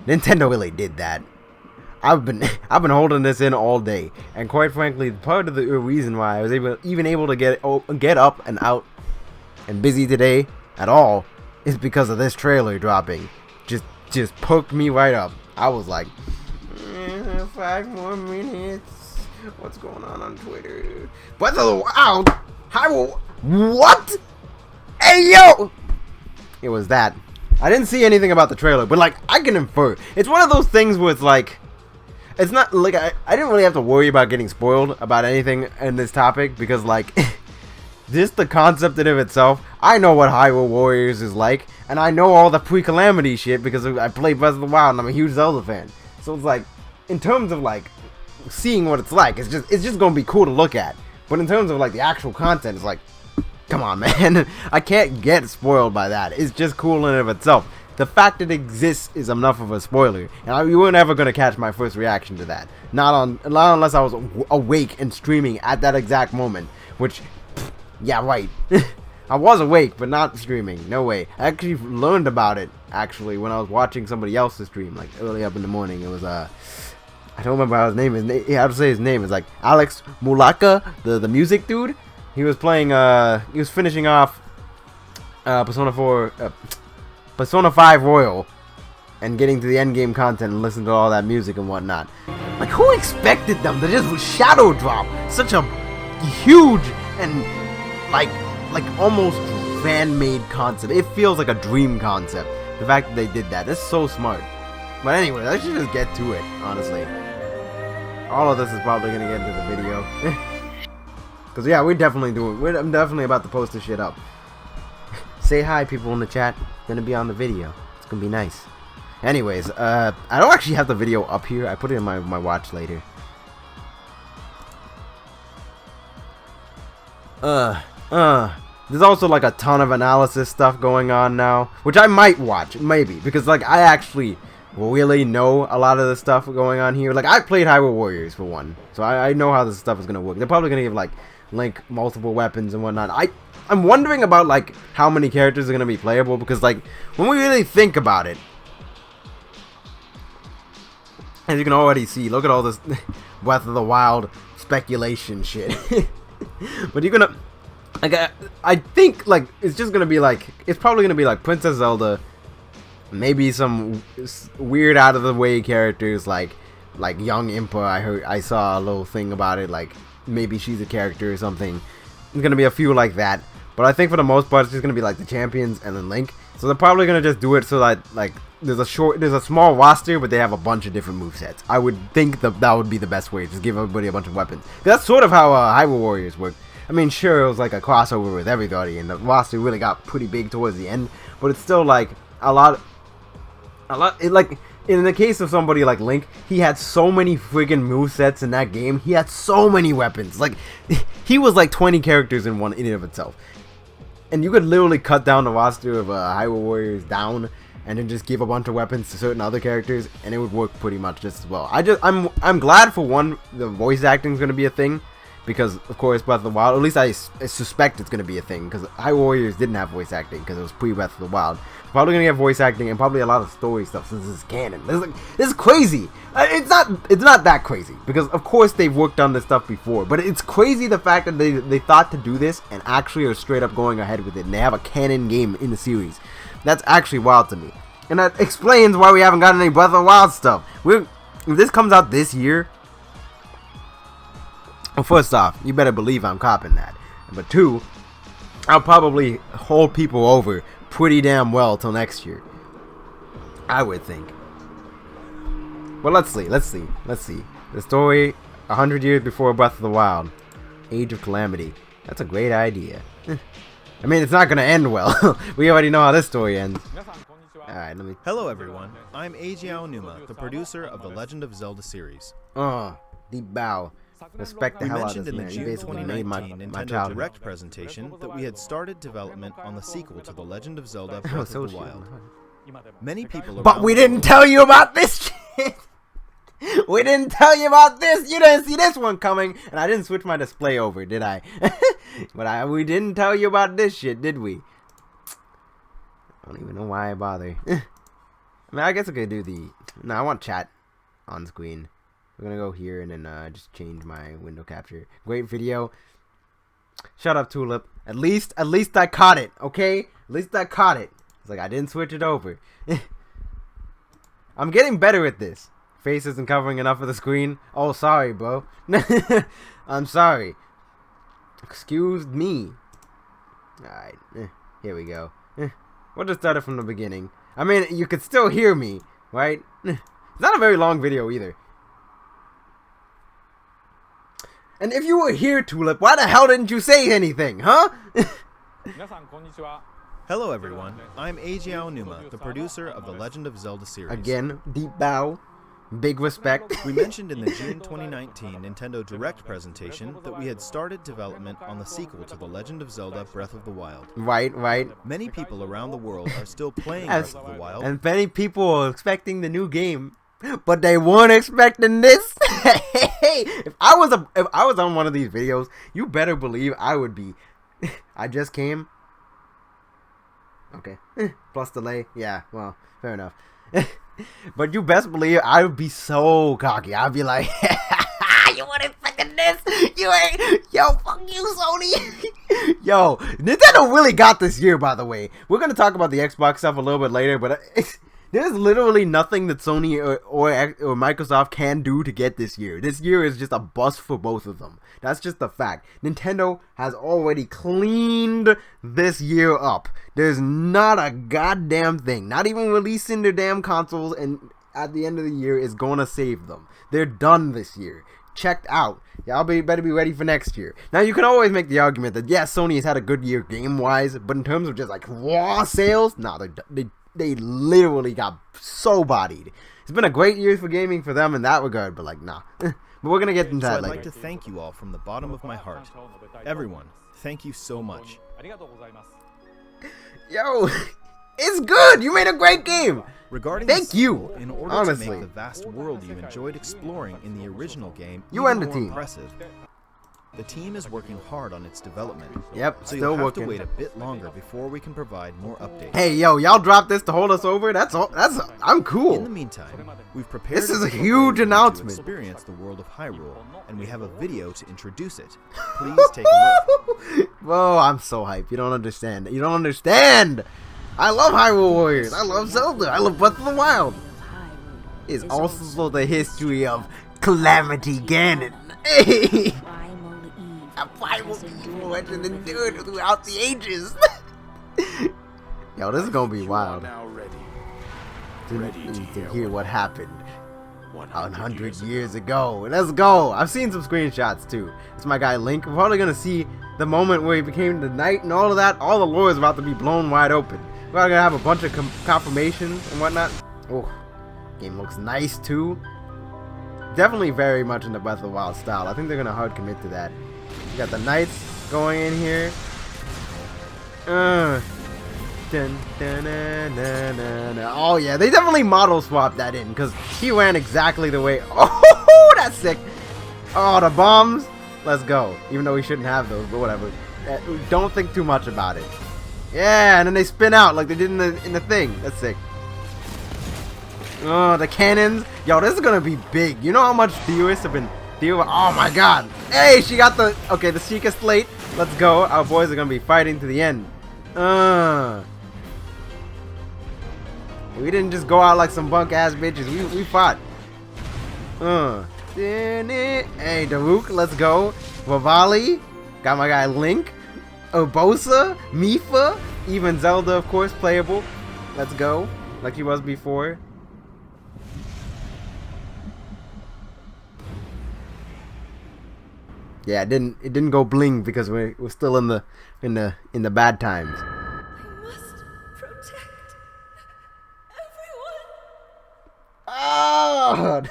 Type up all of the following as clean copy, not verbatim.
Nintendo really did that. I've been holding this in all day, and quite frankly, part of the reason why I was even able to get up and out and busy today at all is because of this trailer dropping. Just poked me right up. I was like, 5 more minutes. What's going on Twitter? Breath of the Wild. Hyrule. What? Hey yo! It was that. I didn't see anything about the trailer, but like I can infer. It's one of those things where it's like, it's not like I didn't really have to worry about getting spoiled about anything in this topic because like just the concept in of itself. I know what Hyrule Warriors is like, and I know all the pre-Calamity shit because I played Breath of the Wild and I'm a huge Zelda fan. So it's like, in terms of like seeing what it's like, it's just gonna be cool to look at. But in terms of like the actual content, it's like, come on, man. I can't get spoiled by that. It's just cool in and of itself. The fact it exists is enough of a spoiler, and you weren't ever gonna catch my first reaction to that. Not unless I was awake and streaming at that exact moment. Which, yeah, right. I was awake, but not streaming. No way. I actually learned about it actually when I was watching somebody else's stream, like early up in the morning. It was I don't remember how his name is. How to say his name? It's like Alex Mulaka, the music dude. He was playing. He was finishing off Persona 5 Royal and getting to the end game content and listen to all that music and whatnot. Like, who expected them to just shadow drop such a huge and like almost fan-made concept? It feels like a dream concept. The fact that they did that, that's so smart. But anyway, let's just get to it. Honestly, all of this is probably gonna get into the video. Cause yeah, I'm definitely about to post this shit up. Say hi, people in the chat. Gonna be on the video. It's gonna be nice. Anyways, I don't actually have the video up here. I put it in my watch later. There's also like a ton of analysis stuff going on now, which I might watch, maybe, because like I actually really know a lot of the stuff going on here. Like I played Hyrule Warriors for one, so I know how this stuff is gonna work. They're probably gonna give like Link multiple weapons and whatnot. I'm wondering about like how many characters are gonna be playable, because like when we really think about it, as you can already see, look at all this Breath of the Wild speculation shit. But you're gonna like I think like it's just gonna be like, it's probably gonna be like Princess Zelda, maybe some weird out of the way characters like Young Impa. I saw a little thing about it, like maybe she's a character or something. There's gonna be a few like that, but I think for the most part it's just gonna be like the champions and then Link. So they're probably gonna just do it so that like there's a small roster, but they have a bunch of different movesets. I would think that would be the best way. Just give everybody a bunch of weapons. That's sort of how Hyrule Warriors work. I mean, sure, it was like a crossover with everybody, and the roster really got pretty big towards the end, but it's still like a lot. Like in the case of somebody like Link, he had so many friggin' movesets in that game. He had so many weapons. Like he was like 20 characters in and of itself. And you could literally cut down the roster of Hyrule Warriors down and then just give a bunch of weapons to certain other characters, and it would work pretty much just as well. I'm glad for one, the voice acting is going to be a thing, because of course Breath of the Wild, at least I suspect it's going to be a thing, because Hyrule Warriors didn't have voice acting because it was pre-Breath of the Wild. Probably going to get voice acting and probably a lot of story stuff since this is canon. This is crazy. It's not that crazy, because of course they've worked on this stuff before, but it's crazy the fact that they thought to do this and actually are straight up going ahead with it, and they have a canon game in the series. That's actually wild to me, and that explains why we haven't gotten any Breath of the Wild stuff. If this comes out this year, well, first off, you better believe I'm copping that. But two, I'll probably hold people over pretty damn well till next year, I would think. Well, let's see. The story 100 years before Breath of the Wild, Age of Calamity. That's a great idea. I mean, it's not gonna end well. We already know how this story ends. Alright, let me... Hello everyone, I'm Eiji Aonuma, the producer of the Legend of Zelda series. Deep bow. Respect the hell out of this man. You basically made my childhood. Direct presentation that we had started development on the sequel to The Legend of Zelda Breath of the Wild. Many people But we didn't tell you about this shit! We didn't tell you about this! You didn't see this one coming! And I didn't switch my display over, did I? But we didn't tell you about this shit, did we? I don't even know why I bother. I mean, I guess I could do the... No, I want chat on screen. We're gonna go here and then just change my window capture. Great video. Shut up, Tulip. At least I caught it, okay? At least I caught it. It's like I didn't switch it over. I'm getting better at this. Face isn't covering enough of the screen. Oh, sorry, bro. I'm sorry. Excuse me. Alright, here we go. We'll just start it from the beginning. I mean, you could still hear me, right? It's not a very long video either. And if you were here, Tulip, why the hell didn't you say anything, huh? Hello everyone, I'm Eiji Aonuma, the producer of the Legend of Zelda series. Again, deep bow, big respect. We mentioned in the June 2019 Nintendo Direct presentation that we had started development on the sequel to The Legend of Zelda Breath of the Wild. Right. Many people around the world are still playing Breath of the Wild. And many people are expecting the new game, but they weren't expecting this. Hey, if I was on one of these videos, you better believe I would be. I just came. Okay. Plus delay. Yeah, well, fair enough. But you best believe I would be so cocky. I'd be like, you weren't expecting this? You ain't. Yo, fuck you, Sony. Yo, Nintendo really got this year, by the way. We're going to talk about the Xbox stuff a little bit later, but there's literally nothing that Sony or Microsoft can do to get this year. This year is just a bust for both of them. That's just the fact. Nintendo has already cleaned this year up. There's not a goddamn thing. Not even releasing their damn consoles and at the end of the year is going to save them. They're done this year. Checked out. Y'all better be ready for next year. Now, you can always make the argument that, yeah, Sony has had a good year game-wise, but in terms of just, like, raw sales, nah, they literally got so bodied. It's been a great year for gaming for them in that regard, but, like, nah. But we're going to get into that later. I'd like to thank you all from the bottom of my heart. Everyone, thank you so much. Yo, it's good. You made a great game. Regarding thank you. In order to make the vast world you enjoyed exploring in the original game and the more team. Impressive, the team is working hard on its development. Yep, so still you'll have working. To wait a bit longer before we can provide more updates. Hey, yo, y'all dropped this to hold us over? I'm cool. In the meantime, we've prepared. This is a huge announcement. To experience the world of Hyrule, and we have a video to introduce it. Please take a look. Whoa, I'm so hyped. You don't understand. You don't understand. I love Hyrule Warriors. I love Zelda. I love Breath of the Wild. It's also the history of Calamity Ganon. Hey. A primal evil legend endured throughout the ages. Yo, this is gonna be wild. To hear what happened 100 years ago. Let's go. I've seen some screenshots too. It's my guy Link. We're probably gonna see the moment where he became the knight and all of that. All the lore is about to be blown wide open. We're gonna have a bunch of confirmations and whatnot. Oh, game looks nice too. Definitely very much in the Breath of the Wild style. I think they're gonna hard commit to that. You got the knights going in here. Dun, dun, dun, dun, dun, dun. Oh yeah, they definitely model swapped that in because he ran exactly the way. Oh, that's sick. Oh, the bombs. Let's go. Even though we shouldn't have those, but whatever. Don't think too much about it. Yeah, and then they spin out like they did in the thing. That's sick. Oh, the cannons. Yo, this is gonna be big. You know how much theorists have been. Oh my god. Hey, she got the... Okay, the Sheikah Slate. Let's go. Our boys are going to be fighting to the end. We didn't just go out like some bunk-ass bitches. We fought. Hey, Daruk, let's go. Wavali. Got my guy Link. Urbosa. Mipha. Even Zelda, of course, playable. Let's go. Like he was before. Yeah, it didn't go bling because we're still in the bad times. I must protect everyone. Oh,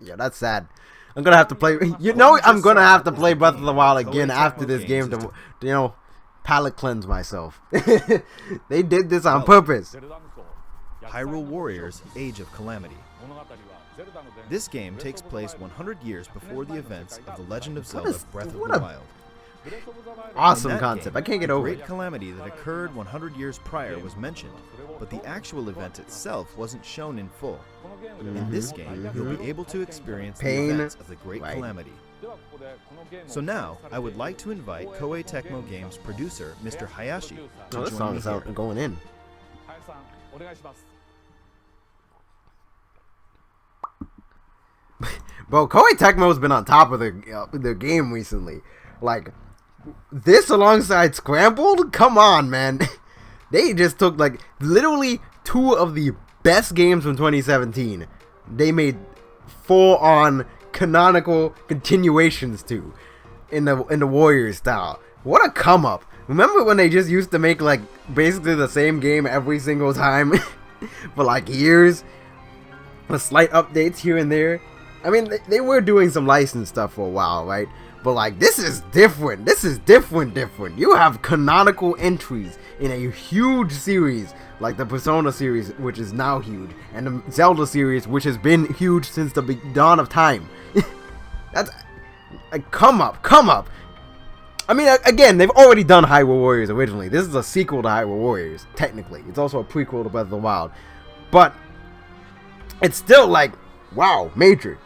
yeah, that's sad. I'm gonna have to play. You know, I'm gonna have to play Breath of the Wild again after this game to palate cleanse myself. They did this on purpose. Hyrule Warriors: Age of Calamity. This game takes place 100 years before the events of The Legend of Zelda Breath of the Wild. Awesome In that concept. game, I can't get the over great it. calamity that occurred 100 years prior was mentioned, but the actual event itself wasn't shown in full. In this game, you'll be able to experience Pain. the events of the great Right. calamity. So now, I would like to invite Koei Tecmo Games producer Mr. Hayashi to Oh, this join song me is here. out and going in. Bro, Koei Tecmo's been on top of the game recently. Like, this alongside Scrambled? Come on, man. They just took, like, literally two of the best games from 2017. They made full-on canonical continuations to in the Warriors style. What a come-up. Remember when they just used to make, like, basically the same game every single time for, like, years? With slight updates here and there. I mean, they were doing some licensed stuff for a while, right? But, like, this is different. This is different. You have canonical entries in a huge series, like the Persona series, which is now huge, and the Zelda series, which has been huge since the dawn of time. That's... like, come up. I mean, again, they've already done Hyrule Warriors originally. This is a sequel to Hyrule Warriors, technically. It's also a prequel to Breath of the Wild. But, it's still, like... wow, major.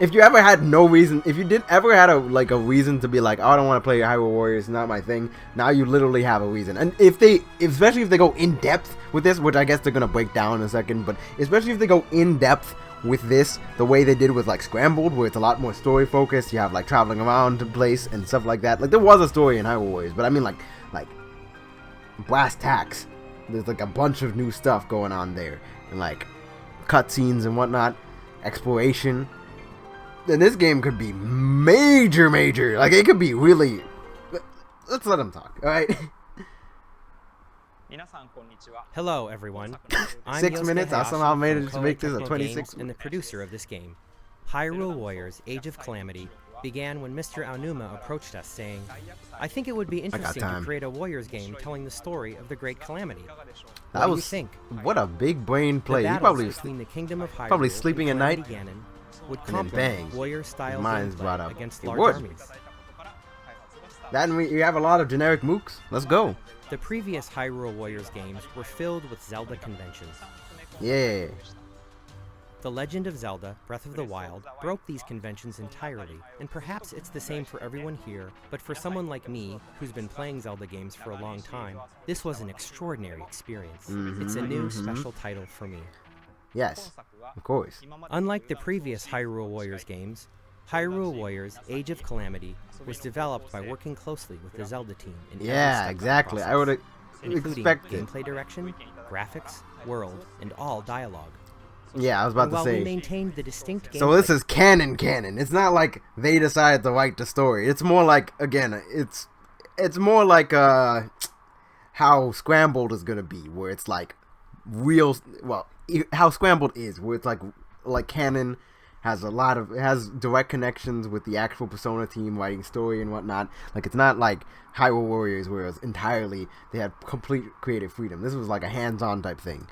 If you ever had no reason, if you didn't ever had a reason to be like, oh, I don't want to play Hyrule Warriors, not my thing, now you literally have a reason. And especially if they go in depth with this, which I guess they're gonna break down in a second, but especially if they go in depth with this, the way they did with like Scrambled, where it's a lot more story focused, you have like traveling around the place and stuff like that. Like there was a story in Hyrule Warriors, but I mean like brass tacks. There's like a bunch of new stuff going on there, and like cutscenes and whatnot, exploration. Then this game could be major. Like it could be really. Let's let him talk. All right. Hello, everyone. I'm 6 Yosuke minutes. I Hayashi somehow from managed to Koei make this a Tecmo 26 Games and the producer of this game. Hyrule Warriors: Age of Calamity began when Mr. Aonuma approached us saying, I think it would be interesting to time. create a Warriors game telling the story of the Great Calamity. That What do you was think? what a big brain play. The He battles probably between the Kingdom of Hyrule probably sleeping and at night, Calamity Ganon would and then complement bang, warrior-style mind's gameplay brought up. against It large would. armies. Then you have a lot of generic mooks. Let's go. The previous Hyrule Warriors games were filled with Zelda conventions. Yeah. The Legend of Zelda: Breath of the Wild broke these conventions entirely, and perhaps it's the same for everyone here, but for someone like me, who's been playing Zelda games for a long time, this was an extraordinary experience. It's a new special title for me. Yes. Of course. Unlike the previous Hyrule Warriors games, Hyrule Warriors: Age of Calamity was developed by working closely with the Zelda team in every Yeah, step of the exactly. I process, would including expect it. gameplay direction, graphics, world, and all dialogue. Yeah, I was about And to while we say. maintained the distinct So this gameplay- is canon. It's not like they decided to write the story. It's more like, again, it's more like how Scrambled is gonna be, where it's like real. Well, how Scrambled is, where it's like canon has has direct connections with the actual Persona team writing story and whatnot. Like it's not like Hyrule Warriors, where it's entirely they had complete creative freedom. This was like a hands-on type thing.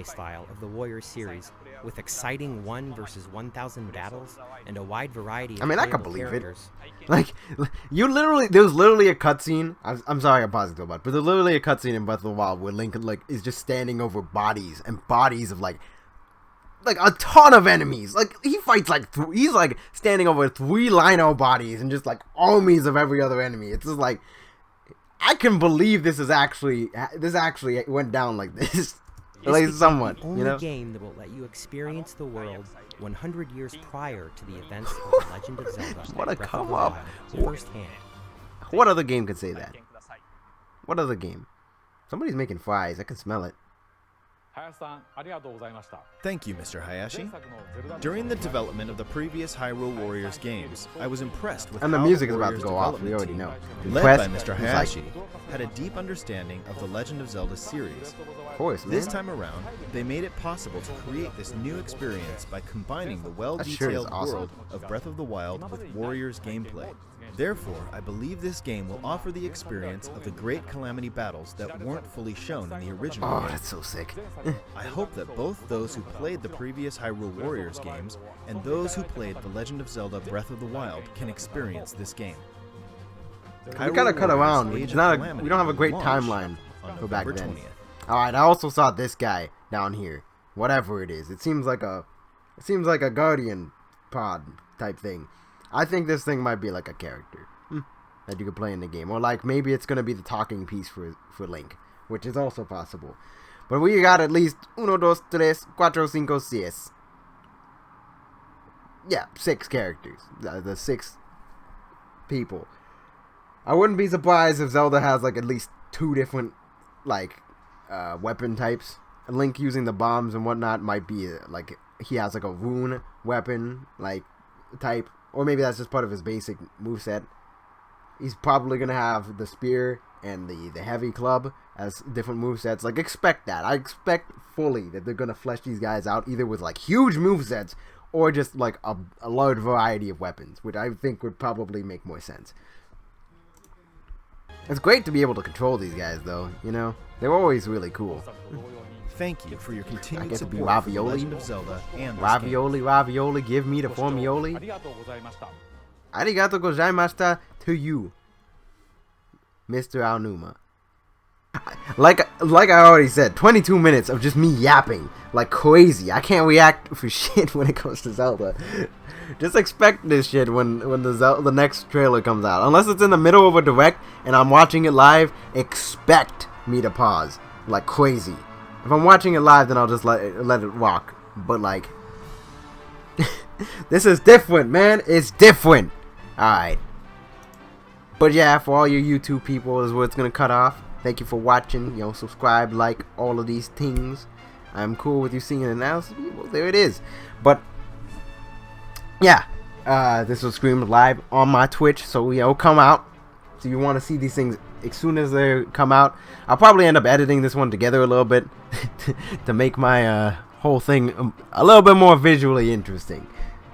style of the Warriors series, with exciting 1 versus 1,000 battles and a wide variety of I mean, I can playable believe it. characters. Like, there was literally a cutscene. I'm sorry, I'm pausing so much, but there's literally a cutscene in Breath of the Wild where Link is just standing over bodies and bodies of like a ton of enemies. Like he fights he's like standing over 3 Lino bodies and just like armies of every other enemy. It's just like I can believe this actually went down like this. At least somewhat, the only you know. game that will let you experience the world 100 years prior to the events of The Legend of Zelda. What a Breath of come the up. Wild, firsthand. What other game could say that? What other game? Somebody's making fries. I can smell it. Thank you, Mr. Hayashi. During the development of the previous Hyrule Warriors games, I was impressed with And the how music the is about to Warriors go off. We development already team, know. led by Impressed, Mr. he's like- Hayashi, had a deep understanding of the Legend of Zelda series. Of course, man. This time around, they made it possible to create this new experience by combining the well-detailed awesome. world of Breath of the Wild with Warriors gameplay. Therefore, I believe this game will offer the experience of the Great Calamity battles that weren't fully shown in the original Oh, game. that's so sick. I hope that both those who played the previous Hyrule Warriors games and those who played The Legend of Zelda Breath of the Wild can experience this game. We kind of cut Warriors: around. Age It's of not Calamity we don't have a great launched timeline on for back November then. 20th. Alright, I also saw this guy down here. Whatever it is. It seems like a Guardian pod type thing. I think this thing might be like a character that you could play in the game. Or like maybe it's gonna be the talking piece for Link, which is also possible. But we got at least 1, 2, 3, 4, 5, 6. Yeah, 6 characters. The 6 people. I wouldn't be surprised if Zelda has like at least 2 different like weapon types. Link using the bombs and whatnot might be like he has like a rune weapon like type, or maybe that's just part of his basic moveset. He's probably gonna have the spear and the heavy club as different movesets. Like, expect that. I expect fully that they're gonna flesh these guys out either with like huge movesets or just like a large variety of weapons, which I think would probably make more sense. It's great to be able to control these guys, though. You know, they're always really cool. Thank you for your I continued get to be support for The Ravioli. Legend of Zelda and this Ravioli, ravioli, give me the formioli. Arigato gozaimashita to you, Mr. Aonuma. Like I already said, 22 minutes of just me yapping like crazy. I can't react for shit when it comes to Zelda. Just expect this shit when the next trailer comes out. Unless it's in the middle of a direct and I'm watching it live, expect me to pause like crazy. If I'm watching it live, then I'll just let it rock. But like, this is different, man. It's different. Alright. But yeah, for all your YouTube people, is where it's gonna cut off. Thank you for watching. You know, subscribe, like, all of these things. I'm cool with you seeing an analysis. Well, there it is. But yeah, this was streamed live on my Twitch, so you know, come out. So you want to see these things as soon as they come out. I'll probably end up editing this one together a little bit to make my whole thing a little bit more visually interesting.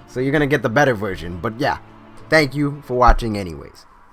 So you're gonna get the better version. But yeah, thank you for watching anyways.